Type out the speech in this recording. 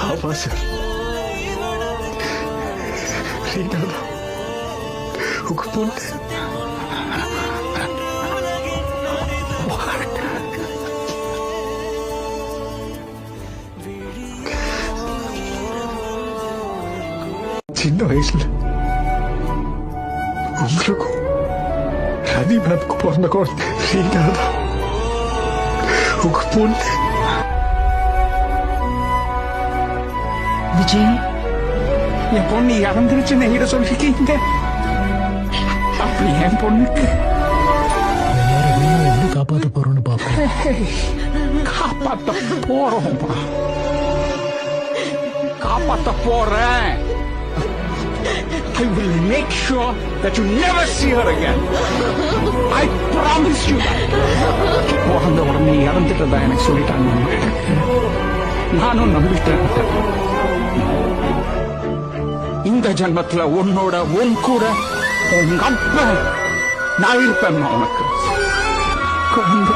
ஆமா சார். ரீனா தான் உங்க பொண்ணு. சின்ன வயசுல உங்களுக்கும் ரவி மேம்க்கு பிறந்த குழந்தை ரீனா தான் உங்க பொண்ணு. விஜய், என் பொண்ணு இறந்துருச்சுன்னு என்கிட்ட சொல்லிருக்கீங்க. அப்படி என் பொண்ணுக்கு எப்படி காப்பாற்ற போறோம்னு பாப்போம். காப்பாத்த போறோம்மா, காப்பாத்த போறேன். I will make sure that you never see her again. I promise you that. பிறந்த உடனே இறந்துட்டதா எனக்கு சொல்லிட்டாங்க. நானும் நம்பிட்டேன். இந்த ஜன்மத்துல உன்னோட உன் கூட உங்க அப்ப நான் இருப்பேன் உனக்கு. குழந்தை